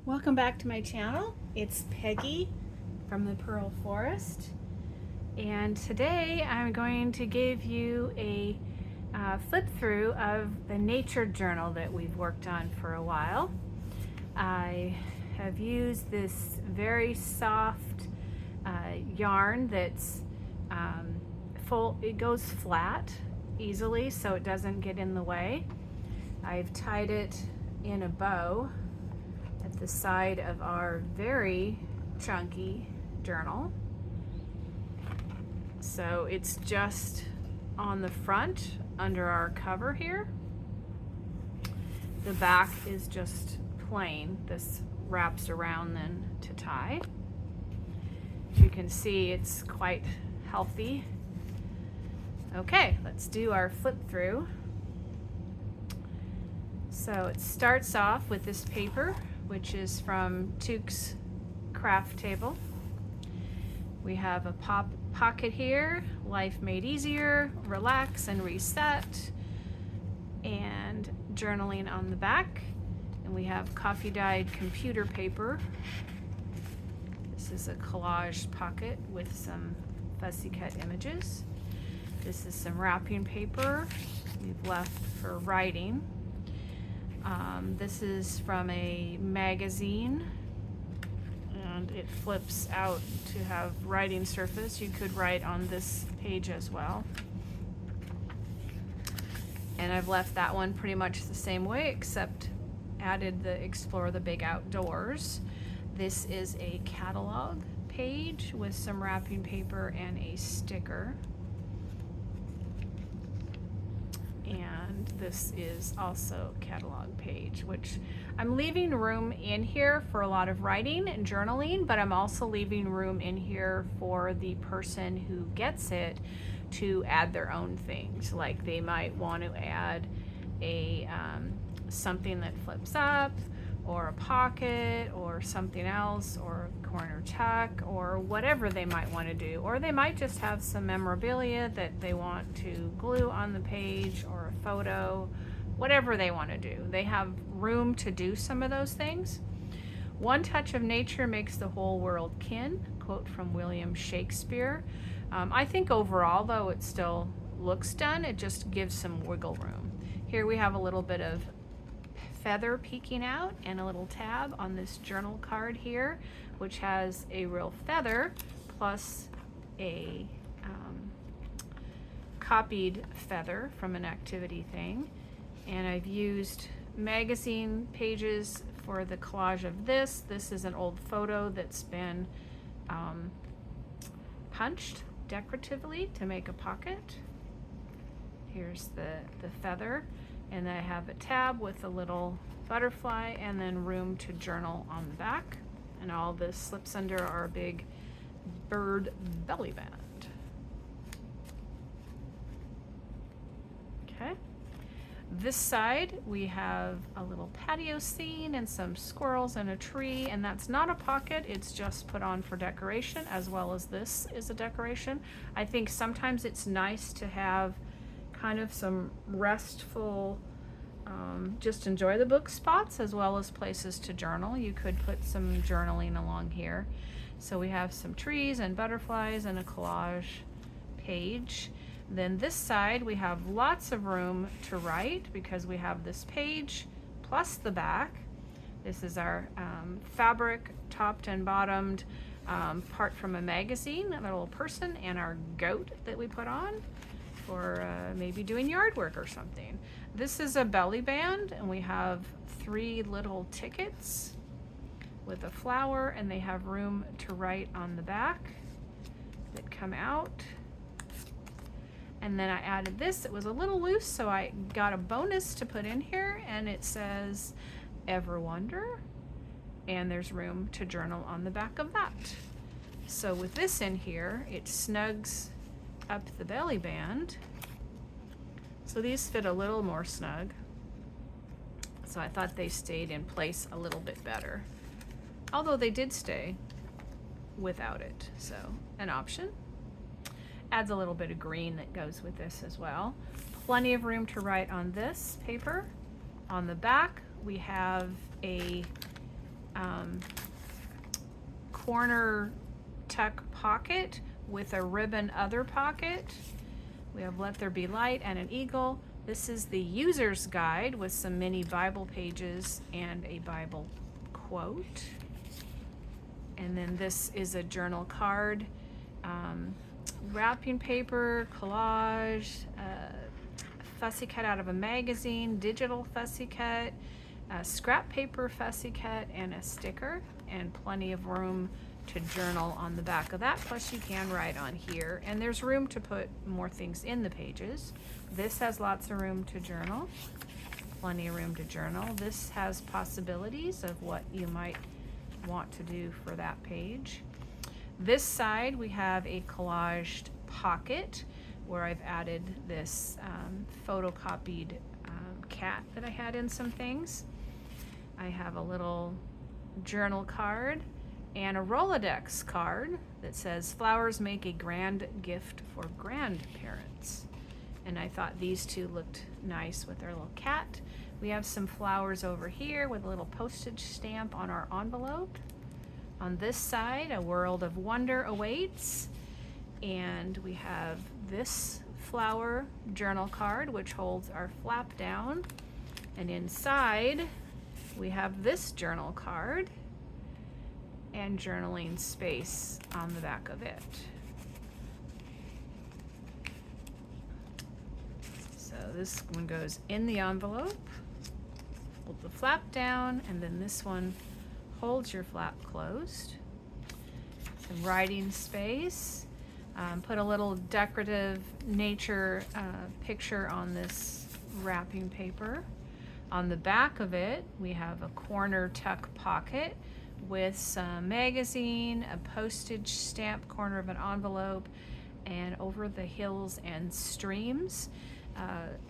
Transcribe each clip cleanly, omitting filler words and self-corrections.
Welcome back to my channel. It's Peggy from the Pearl Forest, and today I'm going to give you a flip through of the nature journal that we've worked on for a while. I have used this very soft yarn that's full. It goes flat easily so it doesn't get in the way. I've tied it in a bow at the side of our very chunky journal. So it's just on the front under our cover here. The back is just plain. This wraps around then to tie. As you can see, it's quite healthy. Okay, let's do our flip through. So it starts off with this paper, which is from Tuke's craft table. We have a pocket here, life made easier, relax and reset, and journaling on the back. And we have coffee dyed computer paper. This is a collage pocket with some fussy cut images. This is some wrapping paper we've left for writing. This is from a magazine, and it flips out to have writing surface. You could write on this page as well. And I've left that one pretty much the same way, except added the Explore the Big Outdoors. This is a catalog page with some wrapping paper and a sticker. And this is also a catalog page, which I'm leaving room in here for a lot of writing and journaling, but I'm also leaving room in here for the person who gets it to add their own things. Like they might want to add a something that flips up, or a pocket, or something else, or a corner tuck, or whatever they might want to do. Or they might just have some memorabilia that they want to glue on the page, or a photo, whatever they want to do. They have room to do some of those things. One touch of nature makes the whole world kin, quote from William Shakespeare. I think overall, though, it still looks done. It just gives some wiggle room. Here we have a little bit of feather peeking out and a little tab on this journal card here, which has a real feather plus a copied feather from an activity thing. And I've used magazine pages for the collage of this. This is an old photo that's been punched decoratively to make a pocket. Here's the feather. And I have a tab with a little butterfly and then room to journal on the back. And all this slips under our big bird belly band. Okay. This side we have a little patio scene and some squirrels and a tree, and that's not a pocket, it's just put on for decoration, as well as this is a decoration. I think sometimes it's nice to have kind of some restful, just enjoy the book spots as well as places to journal. You could put some journaling along here. So we have some trees and butterflies and a collage page. Then this side we have lots of room to write because we have this page plus the back. This is our fabric topped and bottomed part from a magazine, a little person, and our goat that we put on for maybe doing yard work or something. This is a belly band, and we have 3 little tickets with a flower, and they have room to write on the back that come out. And then I added this. It was a little loose, so I got a bonus to put in here, and it says Ever Wonder, and there's room to journal on the back of that. So with this in here, it snugs up the belly band. So these fit a little more snug. So I thought they stayed in place a little bit better. Although they did stay without it, so an option. Adds a little bit of green that goes with this as well. Plenty of room to write on this paper. On the back, we have a corner tuck pocket with a ribbon other pocket. We have Let There Be Light and an eagle. This is the user's guide with some mini Bible pages and a Bible quote. And then this is a journal card, wrapping paper, collage, fussy cut out of a magazine, digital fussy cut, scrap paper fussy cut, and a sticker, and plenty of room to journal on the back of that. Plus you can write on here, and there's room to put more things in the pages. This has lots of room to journal, plenty of room to journal. This has possibilities of what you might want to do for that page. This side we have a collaged pocket where I've added this photocopied cat that I had in some things. I have a little journal card and a Rolodex card that says flowers make a grand gift for grandparents. And I thought these two looked nice with their little cat. We have some flowers over here with a little postage stamp on our envelope. On this side, a world of wonder awaits. And we have this flower journal card, which holds our flap down. And inside, we have this journal card and journaling space on the back of it. So this one goes in the envelope, hold the flap down, and then this one holds your flap closed. Some writing space. Put a little decorative nature picture on this wrapping paper. On the back of it, we have a corner tuck pocket with some magazine, a postage stamp, corner of an envelope, and Over the Hills and Streams,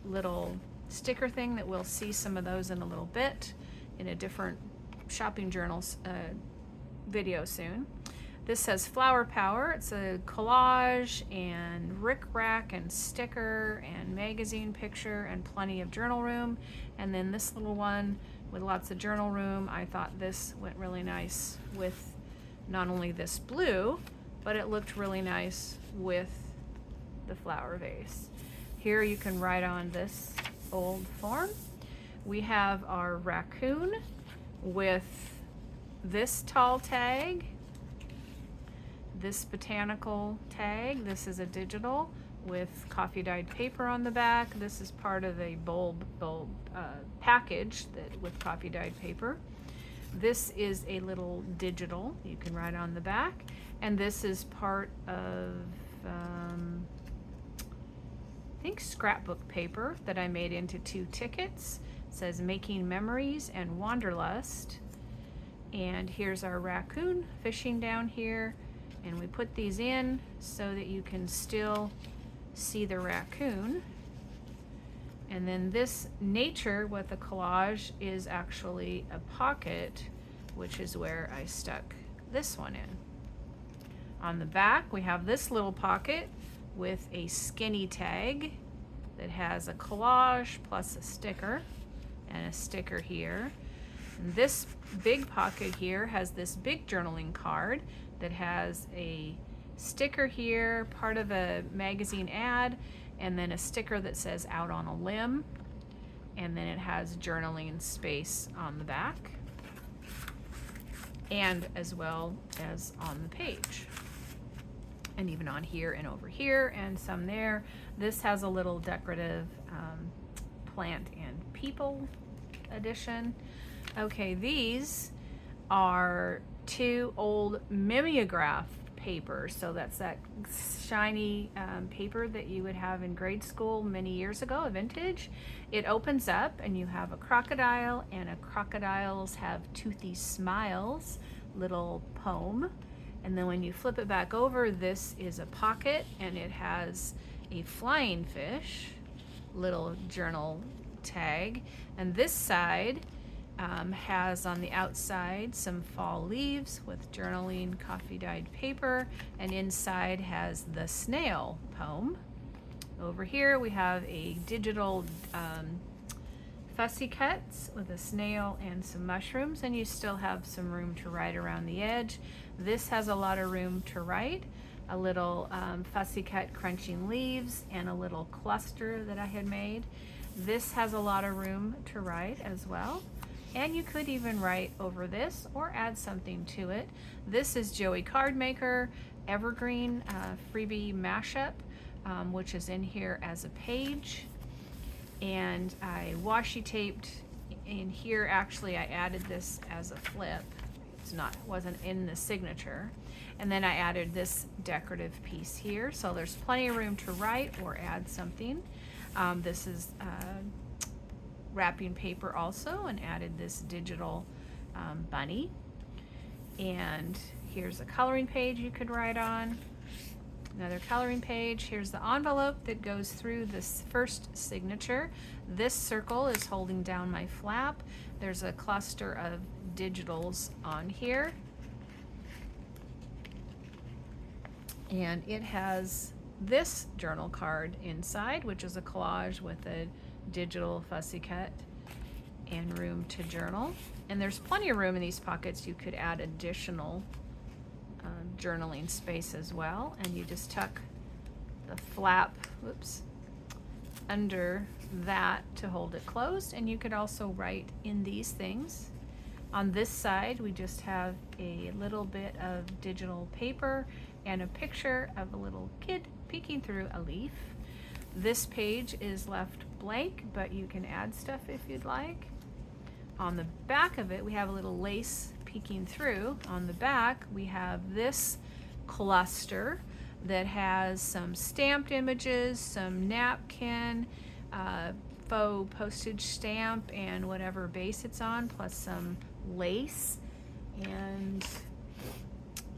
little sticker thing that we'll see some of those in a little bit in a different shopping journals video soon. This says Flower Power. It's a collage and rickrack and sticker and magazine picture and plenty of journal room. And then this little one with lots of journal room. I thought this went really nice with not only this blue, but it looked really nice with the flower vase. Here you can write on this old form. We have our raccoon with this tall tag, this botanical tag. This is a digital with coffee dyed paper on the back. This is part of a bulb package that with coffee dyed paper. This is a little digital you can write on the back, and this is part of I think scrapbook paper that I made into 2 tickets. It says Making Memories and Wanderlust. And here's our raccoon fishing down here, and we put these in so that you can still see the raccoon. And then this nature with the collage is actually a pocket, which is where I stuck this one in. On the back we have this little pocket with a skinny tag that has a collage plus a sticker and a sticker here. And this big pocket here has this big journaling card that has a sticker here, part of a magazine ad, and then a sticker that says Out on a Limb, and then it has journaling space on the back and as well as on the page, and even on here and over here and some there. This has a little decorative plant and people edition. Okay, these are 2 old mimeograph paper. So that's that shiny paper that you would have in grade school many years ago, a vintage. It opens up and you have a crocodile, and a crocodiles have toothy smiles, little poem. And then when you flip it back over, this is a pocket, and it has a flying fish, little journal tag. And this side has on the outside some fall leaves with journaling coffee dyed paper, and inside has the snail poem. Over here we have a digital fussy cuts with a snail and some mushrooms, and you still have some room to write around the edge. This has a lot of room to write. A little fussy cut crunching leaves and a little cluster that I had made. This has a lot of room to write as well. And you could even write over this or add something to it. This is Joey Card Maker Evergreen freebie mashup, which is in here as a page. And I washi taped in here. Actually, I added this as a flip. Wasn't in the signature. And then I added this decorative piece here. So there's plenty of room to write or add something. This is wrapping paper also, and added this digital bunny. And here's a coloring page you could write on. Another coloring page. Here's the envelope that goes through this first signature. This circle is holding down my flap. There's a cluster of digitals on here. And it has this journal card inside, which is a collage with a digital fussy cut and room to journal. And there's plenty of room in these pockets. You could add additional journaling space as well. And you just tuck the flap, under that to hold it closed. And you could also write in these things. On this side, we just have a little bit of digital paper and a picture of a little kid peeking through a leaf. This page is left blank, but you can add stuff if you'd like. On the back of it, we have a little lace peeking through. On the back, we have this cluster that has some stamped images, some napkin, faux postage stamp, and whatever base it's on, plus some lace. And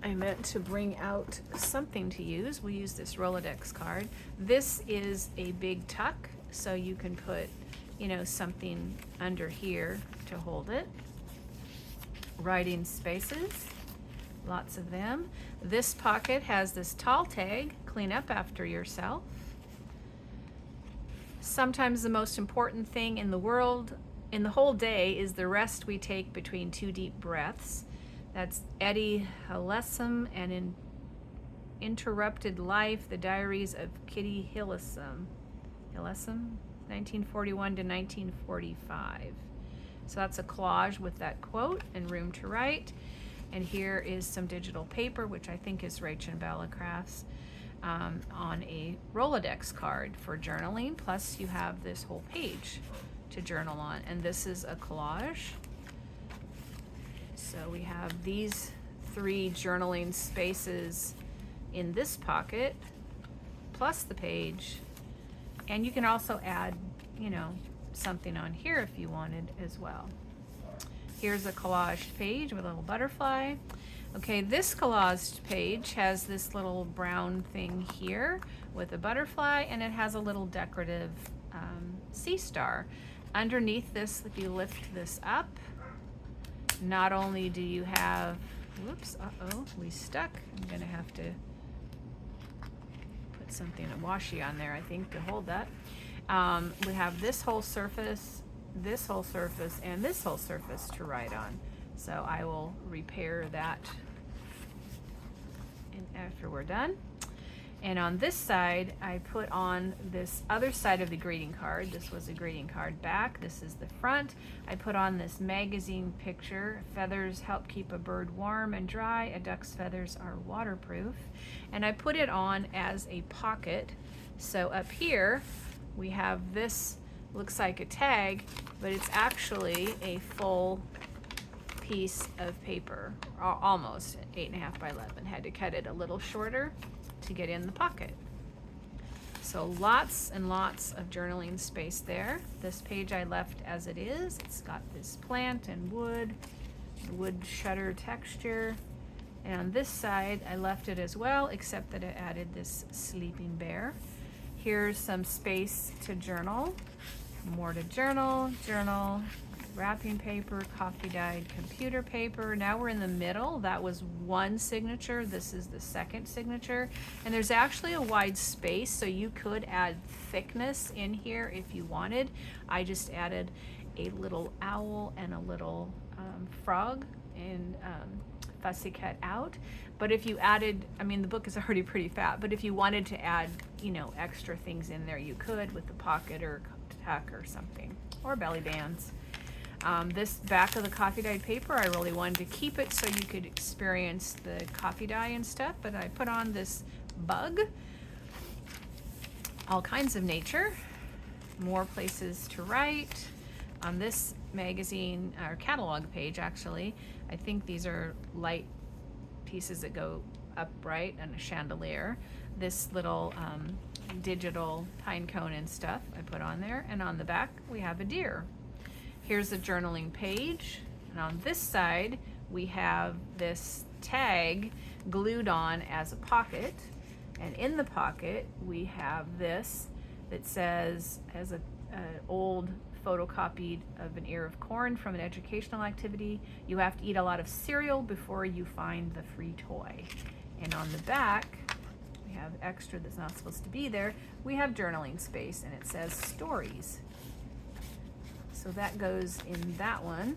I meant to bring out something to use. We use this Rolodex card. This is a big tuck, so you can put, something under here to hold it. Writing spaces, lots of them. This pocket has this tall tag, clean up after yourself. Sometimes the most important thing in the world, in the whole day, is the rest we take between two deep breaths. That's Eddie Hillesum and in Interrupted Life, The Diaries of Kitty Hillesum, 1941 to 1945. So that's a collage with that quote and room to write. And here is some digital paper, which I think is Rach and Bella Crafts, on a Rolodex card for journaling. Plus you have this whole page to journal on. And this is a collage. So we have these 3 journaling spaces in this pocket, plus the page. And you can also add, something on here if you wanted as well. Here's a collaged page with a little butterfly. Okay, this collaged page has this little brown thing here with a butterfly, and it has a little decorative sea star. Underneath this, if you lift this up, not only do you have, we stuck. I'm gonna have to put something, a washi on there, I think, to hold that. We have this whole surface, and this whole surface to write on. So I will repair that after we're done. And on this side, I put on this other side of the greeting card. This was a greeting card back. This is the front. I put on this magazine picture. Feathers help keep a bird warm and dry. A duck's feathers are waterproof. And I put it on as a pocket. So up here, we have this, looks like a tag, but it's actually a full piece of paper, almost 8.5 by 11. Had to cut it a little shorter to get in the pocket. So lots and lots of journaling space there. This page I left as it is. It's got this plant and wood shutter texture. And on this side, I left it as well, except that I added this sleeping bear. Here's some space to journal. More to journal, wrapping paper, coffee dyed computer paper. Now we're in the middle. That was one signature. This is the second signature. And there's actually a wide space, so you could add thickness in here if you wanted. I just added a little owl and a little frog in fussy cut out. But if you added, I mean, the book is already pretty fat, but if you wanted to add, you know, extra things in there, you could with the pocket or tuck or something, or belly bands. This back of the coffee dyed paper, I really wanted to keep it so you could experience the coffee dye and stuff, but I put on this bug, all kinds of nature, more places to write. On this magazine, or catalog page actually, I think these are light pieces that go upright and a chandelier. This little digital pine cone and stuff I put on there, and on the back we have a deer. Here's a journaling page, and on this side we have this tag glued on as a pocket, and in the pocket we have this that says, as an old photocopied of an ear of corn from an educational activity, you have to eat a lot of cereal before you find the free toy. And on the back we have extra that's not supposed to be there, we have journaling space, and it says stories. So that goes in that one.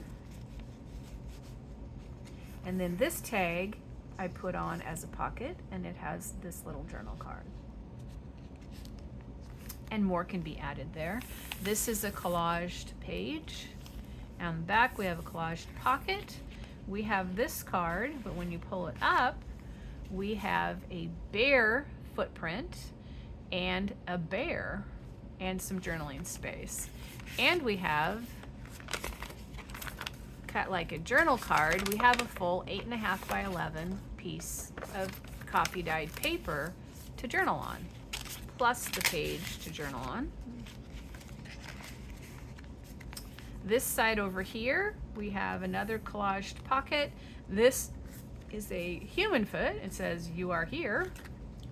And then this tag I put on as a pocket, and it has this little journal card. And more can be added there. This is a collaged page. On the back we have a collaged pocket. We have this card, but when you pull it up, we have a bear footprint and a bear and some journaling space. And we have, cut like a journal card, we have a full 8.5 by 11 piece of coffee dyed paper to journal on, plus the page to journal on. This side over here, we have another collaged pocket. This is a human foot. It says, "You are here,"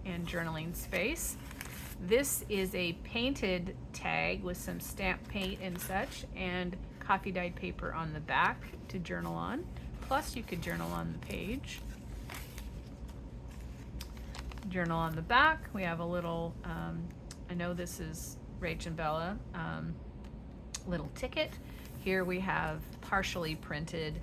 and journaling space. This is a painted tag with some stamp paint and such, and coffee dyed paper on the back to journal on. Plus you could journal on the page. Journal on the back, we have a little, I know this is Rach and Bella, little ticket. Here we have partially printed,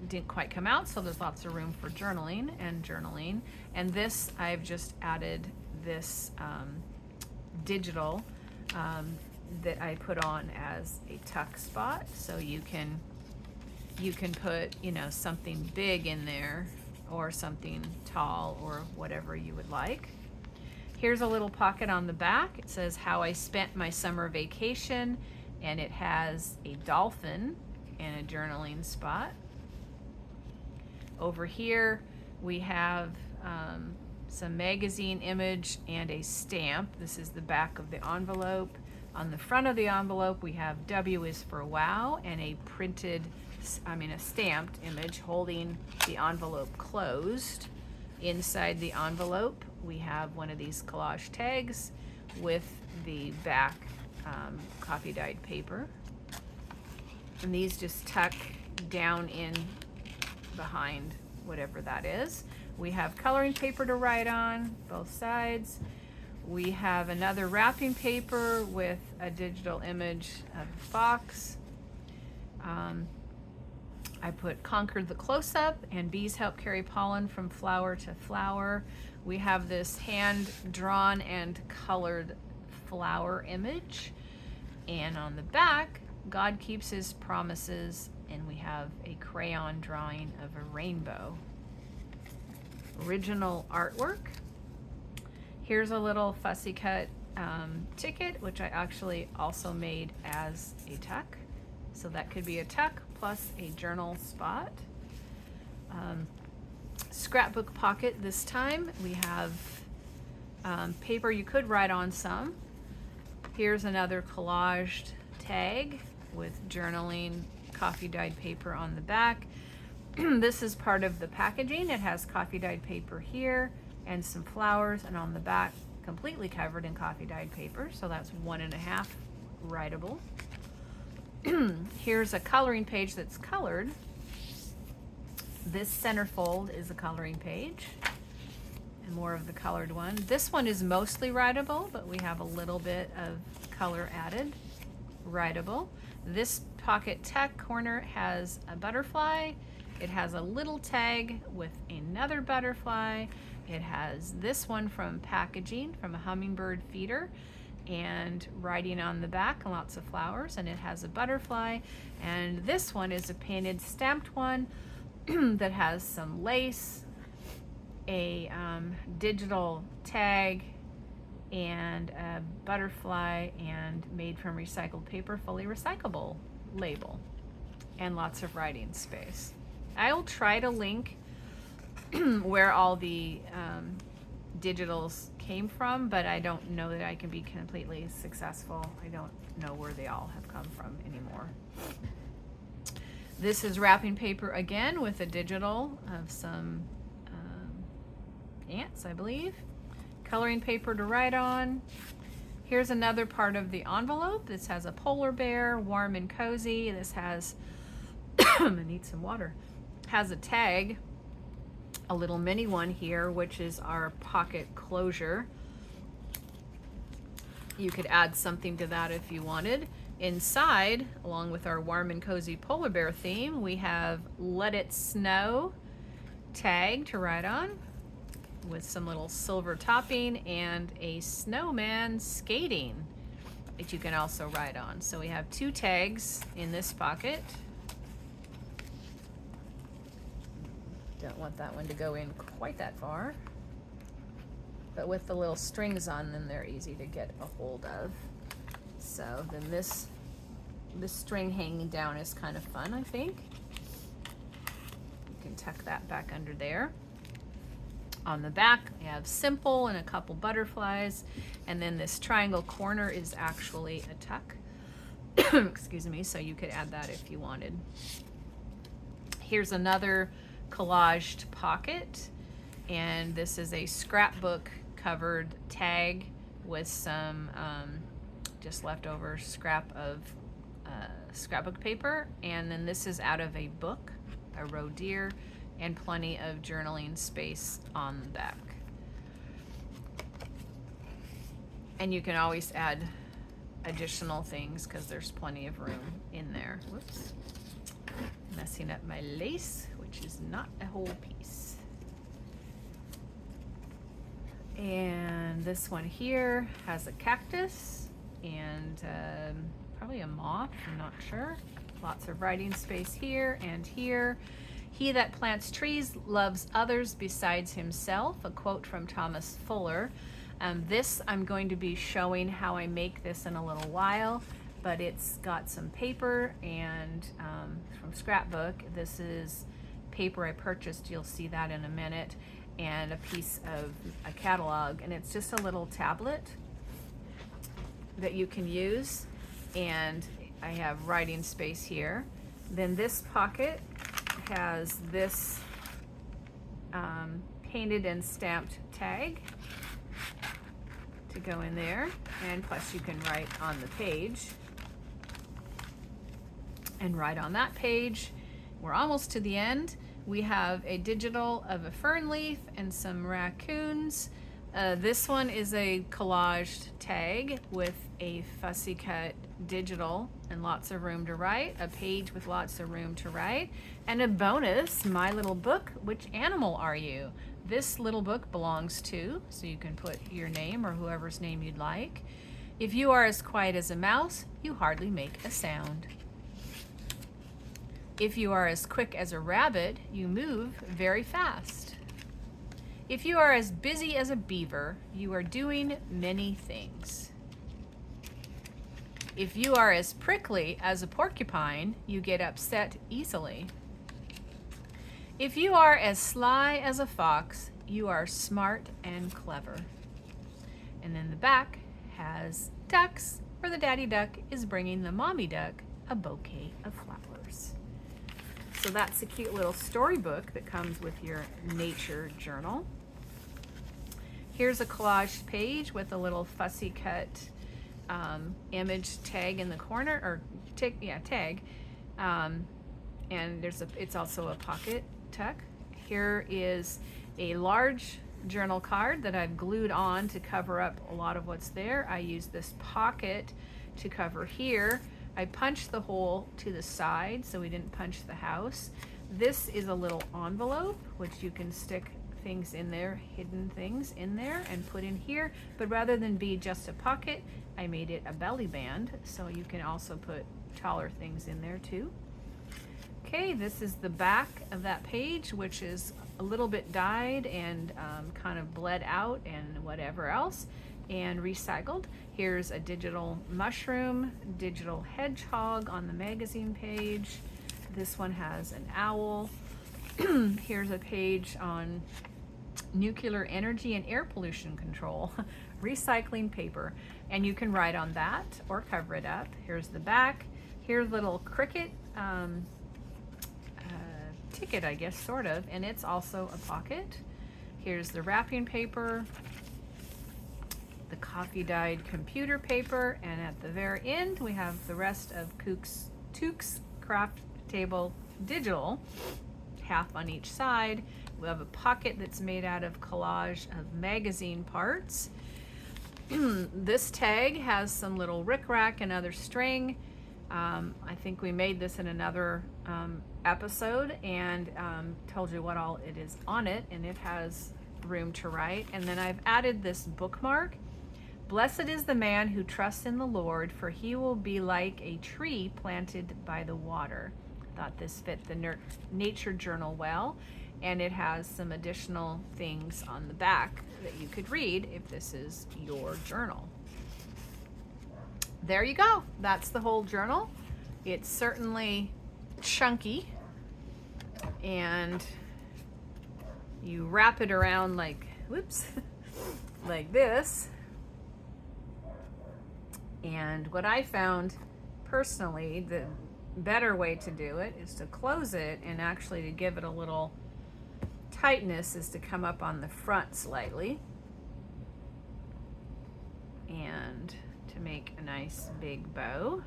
didn't quite come out, so there's lots of room for journaling. And this, I've just added this digital that I put on as a tuck spot, so you can put, you know, something big in there or something tall or whatever you would like. Here's a little pocket on the back. It says how I spent my summer vacation, and it has a dolphin and a journaling spot. Over here we have some magazine image and a stamp. This is the back of the envelope. On the front of the envelope we have W is for wow, and a stamped image holding the envelope closed. Inside the envelope we have one of these collage tags with the back coffee dyed paper, and these just tuck down in behind whatever that is. We have coloring paper to write on both sides. We have another wrapping paper with a digital image of the fox. I put Conquer the Close-Up and Bees Help Carry Pollen from Flower to Flower. We have this hand-drawn and colored flower image. And on the back, God Keeps His Promises, and we have a crayon drawing of a rainbow. Original artwork. Here's a little fussy cut ticket, which I actually also made as a tuck. So that could be a tuck plus a journal spot. Scrapbook pocket this time. We have paper you could write on some. Here's another collaged tag with journaling coffee dyed paper on the back. This is part of the packaging. It has coffee dyed paper here and some flowers, and on the back completely covered in coffee dyed paper, so that's 1.5 writable. Here's a coloring page that's colored. This centerfold is a coloring page, and more of the colored one. This one is mostly writable, but we have a little bit of color added. Writable. This pocket tuck corner has a butterfly. It has a little tag with another butterfly. It has this one from packaging from a hummingbird feeder and writing on the back, lots of flowers, and it has a butterfly. And this one is a painted stamped one that has some lace, a digital tag, and a butterfly, and made from recycled paper, fully recyclable label, and lots of writing space. I'll try to link where all the digitals came from, but I don't know that I can be completely successful. I don't know where they all have come from anymore. This is wrapping paper again with a digital of some ants, I believe. Coloring paper to write on. Here's another part of the envelope. This has a polar bear, warm and cozy. This has, I need some water, has a tag, a little mini one here, which is our pocket closure. You could add something to that if you wanted. Inside, along with our warm and cozy polar bear theme, we have Let It Snow tag to write on, with some little silver topping, and a snowman skating that you can also write on. So we have 2 tags in this pocket. Don't want that one to go in quite that far, but with the little strings on them, they're easy to get a hold of. So then this string hanging down is kind of fun, I think. You can tuck that back under there. On the back, we have simple and a couple butterflies, and then this triangle corner is actually a tuck. Excuse me, so you could add that if you wanted. Here's another collaged pocket, and this is a scrapbook covered tag with some just leftover scrap of scrapbook paper, and then this is out of a book, a roe deer, and plenty of journaling space on the back. And you can always add additional things because there's plenty of room in there. Whoops. Messing up my lace, which is not a whole piece. And this one here has a cactus and probably a moth, I'm not sure. Lots of writing space here and here. He that plants trees loves others besides himself, a quote from Thomas Fuller. This I'm going to be showing how I make this in a little while, but it's got some paper and from scrapbook. This is paper I purchased, you'll see that in a minute, and a piece of a catalog, and it's just a little tablet that you can use, and I have writing space here. Then this pocket has this painted and stamped tag to go in there, and plus you can write on the page and write on that page. We're almost to the end. We have a digital of a fern leaf and some raccoons. This one is a collaged tag with a fussy cut digital and lots of room to write, a page with lots of room to write, and a bonus, my little book, Which Animal Are You? This little book belongs to, so you can put your name or whoever's name you'd like. If you are as quiet as a mouse, you hardly make a sound. If you are as quick as a rabbit, you move very fast. If you are as busy as a beaver, you are doing many things. If you are as prickly as a porcupine, you get upset easily. If you are as sly as a fox, you are smart and clever. And then the back has ducks, where the daddy duck is bringing the mommy duck a bouquet of flowers. So that's a cute little storybook that comes with your nature journal. Here's a collage page with a little fussy cut image tag in the corner, or tag. And it's also a pocket tuck. Here is a large journal card that I've glued on to cover up a lot of what's there. I use this pocket to cover here I punched the hole to the side so we didn't punch the house. This is a little envelope, which you can stick things in there, hidden things in there, and put in here. But rather than be just a pocket, I made it a belly band, so you can also put taller things in there too. Okay, this is the back of that page, which is a little bit dyed and kind of bled out and whatever else, and recycled. Here's a digital mushroom, digital hedgehog on the magazine page. This one has an owl. Here's a page on nuclear energy and air pollution control, recycling paper, and you can write on that or cover it up. Here's the back. Here's little cricket ticket, I guess, sort of, and it's also a pocket. Here's the wrapping paper, the coffee dyed computer paper, and at the very end we have the rest of Took's craft table digital, half on each side. We have a pocket that's made out of collage of magazine parts. This tag has some little rickrack and other string. I think we made this in another episode and told you what all it is on it, and it has room to write. And then I've added this bookmark. Blessed is the man who trusts in the Lord, for he will be like a tree planted by the water. Thought this fit the nature journal well, and it has some additional things on the back that you could read if this is your journal. There you go. That's the whole journal. It's certainly chunky, and you wrap it around like, whoops, like this. And what I found personally, the better way to do it is to close it, and actually to give it a little tightness is to come up on the front slightly and to make a nice big bow.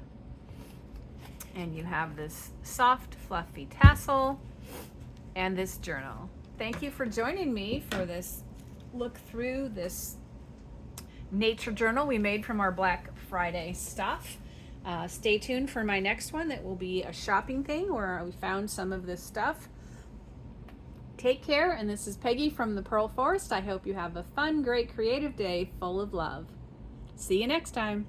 And you have this soft, fluffy tassel and this journal. Thank you for joining me for this look through this nature journal we made from our Black Friday stuff. Stay tuned for my next one that will be a shopping thing where we found some of this stuff. Take care, and this is Peggy from the Pearl Forest. I hope you have a fun, great, creative day full of love. See you next time.